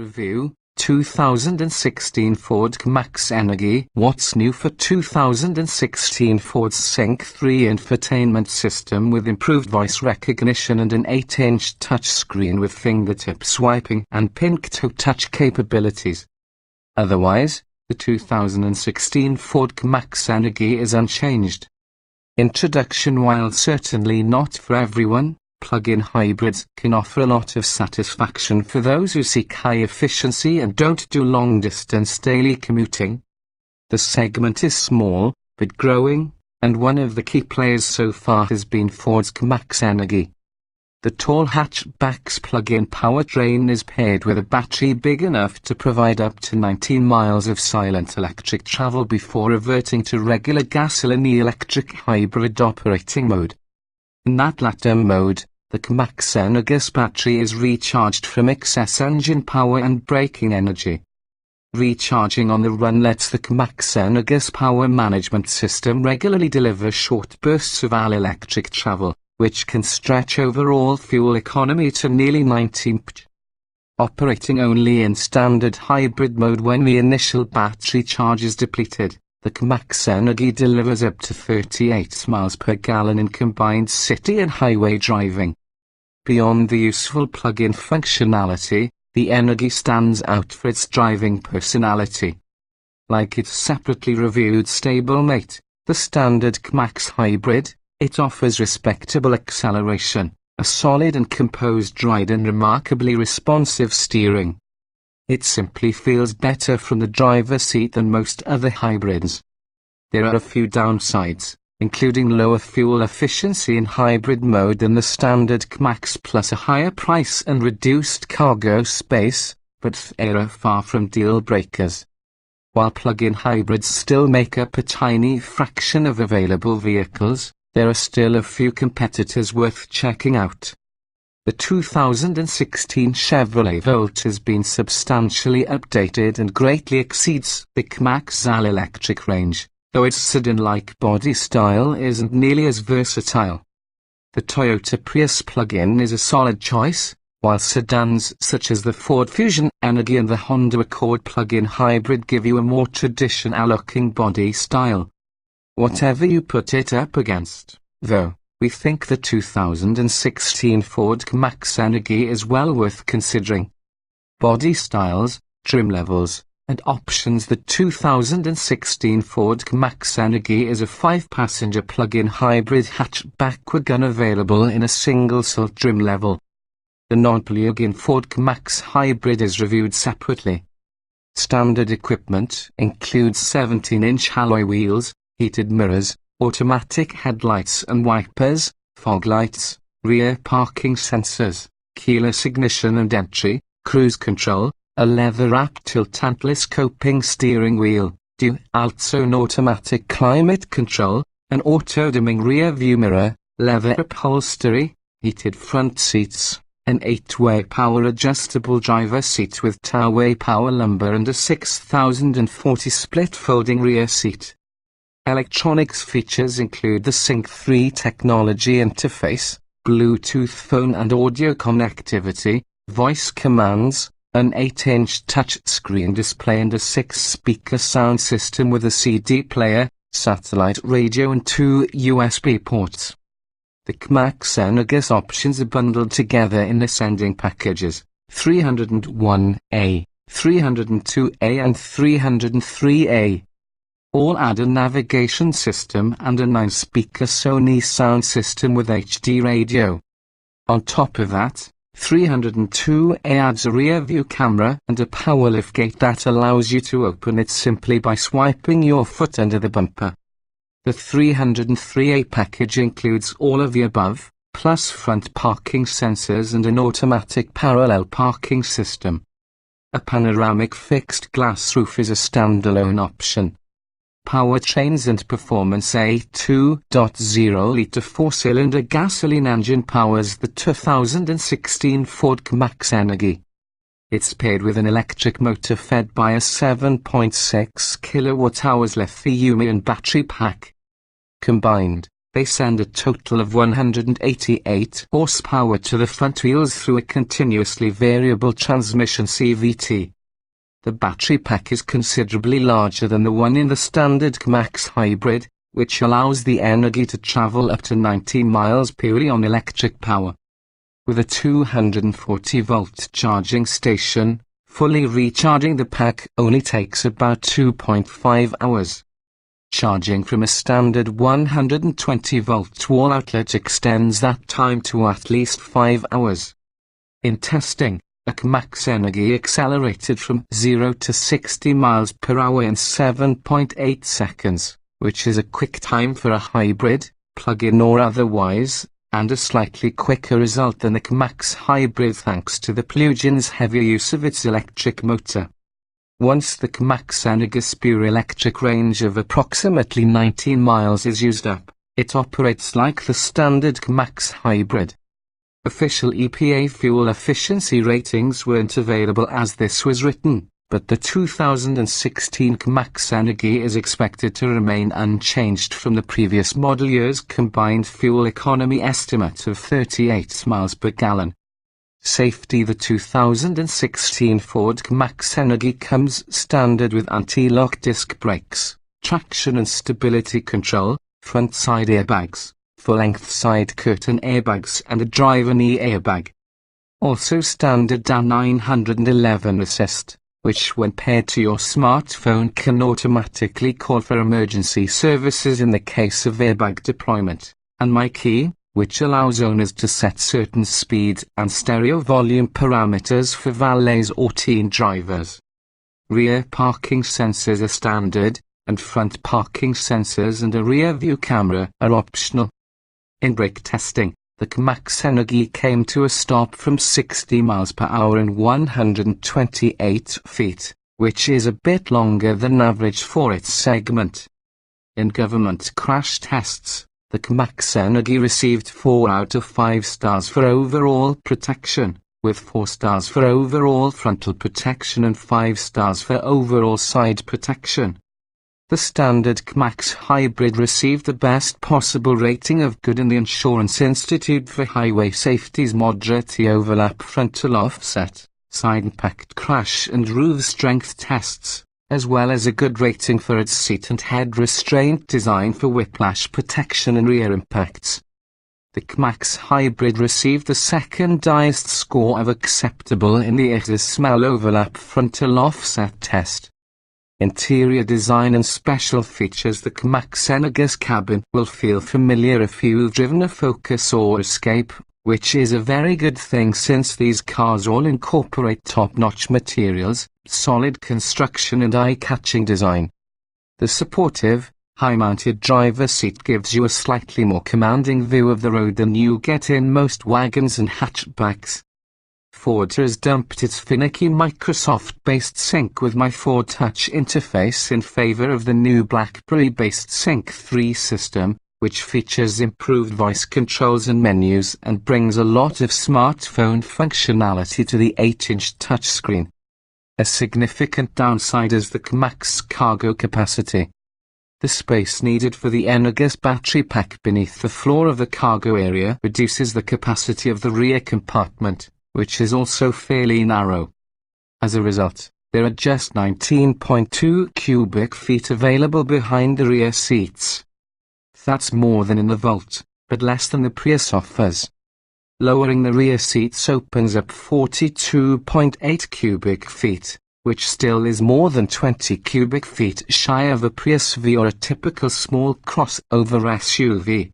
Review, 2016 Ford Max Energy. What's new for 2016 Ford's Sync 3 infotainment system with improved voice recognition and an 8-inch touchscreen with fingertip swiping and pin-to touch capabilities. Otherwise, the 2016 Ford Max Energy is unchanged. Introduction. While certainly not for everyone, plug-in hybrids can offer a lot of satisfaction for those who seek high efficiency and don't do long-distance daily commuting. The segment is small, but growing, and one of the key players so far has been Ford's Max Energy. The tall hatchback's plug-in powertrain is paired with a battery big enough to provide up to 19 miles of silent electric travel before reverting to regular gasoline-electric hybrid operating mode. In that latter mode, the Max Energy's battery is recharged from excess engine power and braking energy. Recharging on the run lets the Max Energy's power management system regularly deliver short bursts of all-electric travel, which can stretch overall fuel economy to nearly 90 mph. Operating only in standard hybrid mode when the initial battery charge is depleted, the Max Energy delivers up to 38 miles per gallon in combined city and highway driving. Beyond the useful plug-in functionality, the Energy stands out for its driving personality. Like its separately reviewed stablemate, the standard Max Hybrid, it offers respectable acceleration, a solid and composed ride and remarkably responsive steering. It simply feels better from the driver's seat than most other hybrids. There are a few downsides, including lower fuel efficiency in hybrid mode than the standard Max plus a higher price and reduced cargo space, but they are far from deal breakers. While plug-in hybrids still make up a tiny fraction of available vehicles, there are still a few competitors worth checking out. The 2016 Chevrolet Volt has been substantially updated and greatly exceeds the Max all-electric range, though its sedan-like body style isn't nearly as versatile. The Toyota Prius plug-in is a solid choice, while sedans such as the Ford Fusion Energy and the Honda Accord plug-in hybrid give you a more traditional-looking body style. Whatever you put it up against, though, we think the 2016 Ford Max Energy is well worth considering. Body styles, trim levels, and options. The 2016 Ford Max Energy is a 5-passenger plug-in hybrid hatchback wagon available in a single-sill trim level. The non-plug-in Ford Max Hybrid is reviewed separately. Standard equipment includes 17-inch alloy wheels, heated mirrors, automatic headlights and wipers, fog lights, rear parking sensors, keyless ignition and entry, cruise control, a leather-wrapped tilt-and-telescoping steering wheel, dual-zone automatic climate control, an auto-dimming rear-view mirror, leather upholstery, heated front seats, an 8-way power-adjustable driver seat with two-way power lumbar and a 6040 split-folding rear seat. Electronics features include the Sync 3 technology interface, Bluetooth phone and audio connectivity, voice commands, an 8-inch touchscreen display and a 6-speaker sound system with a CD player, satellite radio and 2 USB ports. The Max Energy's options are bundled together in ascending packages, 301A, 302A and 303A. All add a navigation system and a 9-speaker Sony sound system with HD radio. On top of that, 302A adds a rear-view camera and a power liftgate that allows you to open it simply by swiping your foot under the bumper. The 303A package includes all of the above, plus front parking sensors and an automatic parallel parking system. A panoramic fixed glass roof is a standalone option. Powertrains and performance. A 2.0-litre 4-cylinder gasoline engine powers the 2016 Ford Max Energy. It's paired with an electric motor fed by a 7.6 kWh lithium-ion battery pack. Combined, They send a total of 188 horsepower to the front wheels through a continuously variable transmission CVT. The battery pack is considerably larger than the one in the standard CMAX hybrid, which allows the Energy to travel up to 90 miles purely on electric power. With a 240-volt charging station, fully recharging the pack only takes about 2.5 hours. Charging from a standard 120-volt wall outlet extends that time to at least 5 hours. In testing, a CMAX Energy accelerated from 0 to 60 miles per hour in 7.8 seconds, which is a quick time for a hybrid, plug-in or otherwise, and a slightly quicker result than the CMAX hybrid thanks to the plugin's heavier use of its electric motor. Once the CMAX Energy's pure electric range of approximately 19 miles is used up, it operates like the standard CMAX hybrid. Official EPA fuel efficiency ratings weren't available as this was written, but the 2016 CMAX Energy is expected to remain unchanged from the previous model year's combined fuel economy estimate of 38 miles per gallon. Safety: the 2016 Ford CMAX Energy comes standard with anti-lock disc brakes, traction and stability control, front side airbags, full-length side curtain airbags and a driver knee airbag. Also standard A911 Assist, which when paired to your smartphone can automatically call for emergency services in the case of airbag deployment, and My Key, which allows owners to set certain speed and stereo volume parameters for valets or teen drivers. Rear parking sensors are standard, and front parking sensors and a rear view camera are optional. In brake testing, the CMAX Energy came to a stop from 60 miles per hour in 128 feet, which is a bit longer than average for its segment. In government crash tests, the CMAX Energy received 4 out of 5 stars for overall protection, with 4 stars for overall frontal protection and 5 stars for overall side protection. The standard CMAX hybrid received the best possible rating of good in the Insurance Institute for Highway Safety's moderate overlap frontal offset, side impact crash and roof strength tests, as well as a good rating for its seat and head restraint design for whiplash protection and rear impacts. The CMAX hybrid received the second highest score of acceptable in the ITA's smell overlap frontal offset test. Interior design and special features: the CMAX Energy's cabin will feel familiar if you've driven a Focus or Escape, which is a very good thing since these cars all incorporate top-notch materials, solid construction and eye-catching design. The supportive, high-mounted driver's seat gives you a slightly more commanding view of the road than you get in most wagons and hatchbacks. Ford has dumped its finicky Microsoft-based Sync with My Ford Touch interface in favor of the new BlackBerry-based Sync 3 system, which features improved voice controls and menus and brings a lot of smartphone functionality to the 8-inch touchscreen. A significant downside is the CMAX cargo capacity. The space needed for the Energy's battery pack beneath the floor of the cargo area reduces the capacity of the rear compartment, which is also fairly narrow. As a result, there are just 19.2 cubic feet available behind the rear seats. That's more than in the Volt, but less than the Prius offers. Lowering the rear seats opens up 42.8 cubic feet, which still is more than 20 cubic feet shy of a Prius V or a typical small crossover SUV.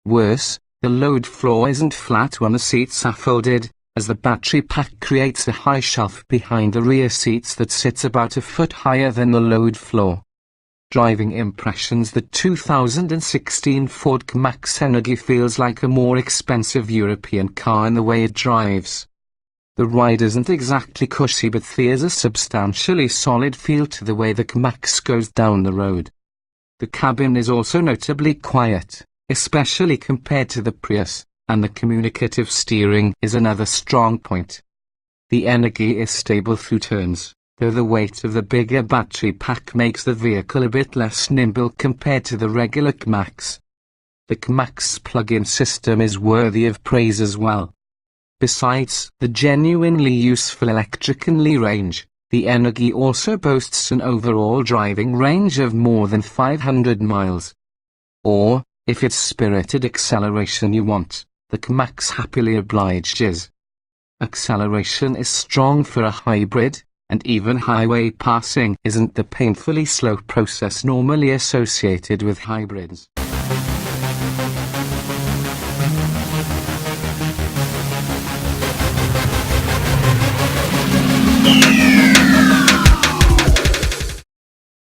Worse, the load floor isn't flat when the seats are folded, as the battery pack creates a high shelf behind the rear seats that sits about a foot higher than the load floor. Driving impressions: the 2016 Ford CMAX Energy feels like a more expensive European car in the way it drives. The ride isn't exactly cushy, but there's a substantially solid feel to the way the CMAX goes down the road. The cabin is also notably quiet, especially compared to the Prius, and the communicative steering is another strong point. The Energy is stable through turns, though the weight of the bigger battery pack makes the vehicle a bit less nimble compared to the regular CMAX. The CMAX plug-in system is worthy of praise as well. Besides the genuinely useful electrically range, the Energy also boasts an overall driving range of more than 500 miles. Or, if it's spirited acceleration you want, the CMAX happily obliges. Acceleration is strong for a hybrid, and even highway passing isn't the painfully slow process normally associated with hybrids.